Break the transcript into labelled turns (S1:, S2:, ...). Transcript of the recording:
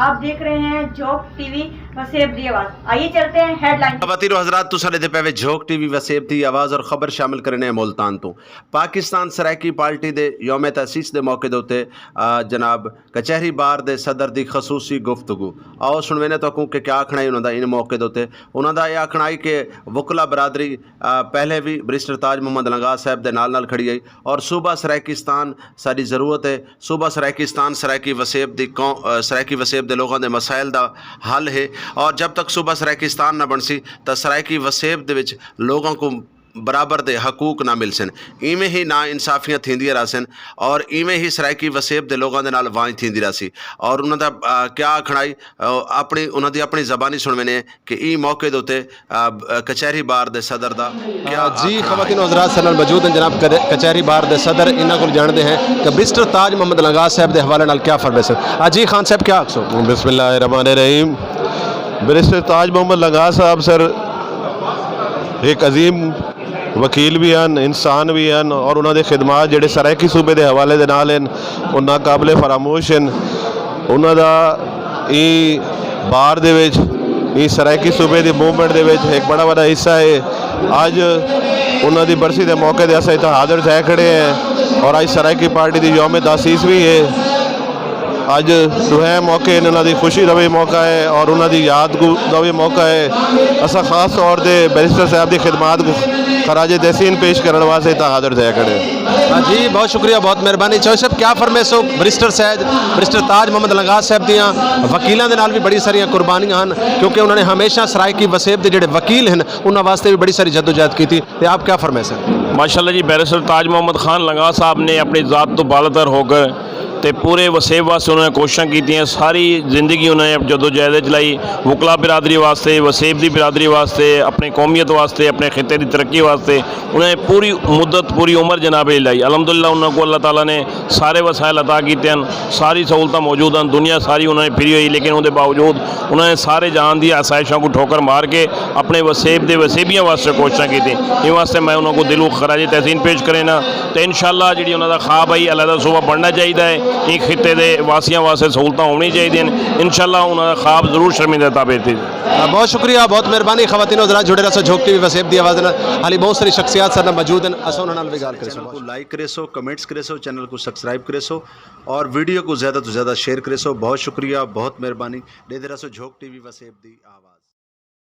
S1: आप देख रहे हैं झोंक टीवी वसेब दी आवाज़। आइए चलते हैं हेडलाइन।
S2: खवातीन और हज़रात तुसां दे पे झोंक टीवी वसेब दी आवाज़ और खबर शामिल करने मुल्तान तो पाकिस्तान सराइकी पार्टी दे यौम तसीस दे मौके दे उत्ते जनाब कचहरी बार दे सदर दी खसूसी गुफ्तगू आओ सुनवेने तो कि क्या आखना उन्हों दा इन मौके दे उत्ते उन्हों दा यह आखना कि वकला बरादरी पहले भी बैरिस्टर ताज मोहम्मद लंगा साहब दे नाल खड़ी आई और सूबा सराइकिस्तान साडी ज़रूरत है। सूबा सराइकिस्तान सराइकी वसेब दी सराइकी वसेब दे लोगों दे मसाइल दा हल है और जब तक सूबा सराइकिस्तान ना बनसी तो सराइकी वसेब दे विच लोगों को बराबर दे हकूक ना मिल सन इवें ही ना इंसाफियाँ थींदियां रसन और इवें ही सराइकी वसेब दे लोगों दे नाल वांझ थींदी रसी और उन्हों दा क्या आखनाई अपनी उन्हों दी अपनी ज़बानी सुनने कि ई मौके दे उत्ते कचहरी बार दे सदर दा क्या
S3: जी खवातीन और हज़रात सनल मौजूद हैं जनाब कचहरी बार दे सदर इन्हां को जानते हैं कि बैरिस्टर ताज मोहम्मद लंगा साहब के हवाले नाल क्या फरमाए सर। जी खान साहब क्या आखसो।
S4: बिस्मिल्लाहिर्रहमानिर्रहीम। बैरिस्टर ताज मोहम्मद लंगा साहब सर एक अजीम वकील भी हैं इंसान भी हैं और उन्होंने खिदमात जेडे सराइकी सूबे के हवाले दे नाल हैं वो नाकाबिले फरामोश हैं। उन्होंने बार दे विच सराइकी सूबे की मूवमेंट दे विच एक बड़ा बड़ा हिस्सा है। अज उन्होंने बरसी के मौके पर अस इतना हाजिर थे खड़े हैं और अज सराइकी पार्टी की यौम तसीस भी है। अज दुहे मौके इन्हों की खुशी का भी मौका है और उन्होंने याद का भी मौका है। असा खास तौर पर बैरिस्टर साहब की खिदमात को खराज तहसीन पेश करने वास्ते इतना हाजिर थे खड़े।
S3: जी बहुत शुक्रिया बहुत मेहरबानी। चौधरी साहब क्या फरमाए सो बैरिस्टर साहब बैरिस्टर ताज मोहम्मद लंगा साहब दियाँ वकीलों के नाल भी बड़ी सारिया कुर्बानियां हैं क्योंकि उन्होंने हमेशा सराइकी वसेब के जोड़े वकील हैं उन्होंने वास्ते भी बड़ी सारी जद्दोजहद की थी। तो आप क्या फरमाए सर।
S5: माशाल्लाह जी बैरिस्टर ताज मोहम्मद खान लंगा साहब ने अपनी ज़ात तो बालातर होकर तो पूरे वसेब वास्ते उन्होंने कोशिशें की सारी जिंदगी उन्होंने जदोजहद चलाई वकला बिरादरी वास्ते वसेब की बिरादरी वास्ते अपनी कौमियत वास्ते अपने खिते की तरक्की वास्ते उन्हें पूरी मुद्दत पूरी उम्र जनाब लाई। अलहमदुलिल्लाह उन्होंने अल्लाह ताला ने सारे वसाइल अता किए हैं सारी सहूलत मौजूद हैं दुनिया सारी उन्होंने फिरी हुई लेकिन उसके बावजूद उन्होंने सारे जहान की आसाइशों को ठोकर मार के अपने वसेब के वसेबियों वास्ते कोशिशें की इन वास्ते मैं उन्होंने दिलों खराज तहसीन पेश करे ना तो इंशाअल्लाह जी उन्होंने ख्वाब आई अलहदा सूबा बनना चाहिए है एक खिते के वासियों वास्ते सहूलत होनी चाहिए इंशाअल्लाह उन्होंने ख्वाब जरूर शर्मिंदा ताबे थी।
S3: बहुत शुक्रिया बहुत मेहरबानी। खवातीन जरा जुड़े रहो झोंक टीवी वसेब दी आवाज़ हाली बहुत सारी शख्सियात सर मौजूद हैं अस उन्होंने भी गाल करें।
S2: चैनल को लाइक करे सो कमेंट्स करे सो चैनल को सब्सक्राइब करे सो और वीडियो को ज़्यादा तो ज़्यादा शेयर करे सो बहुत शुक्रिया बहुत मेहरबानी। दे रहा सो झोंक टीवी वसेब दी आवाज़।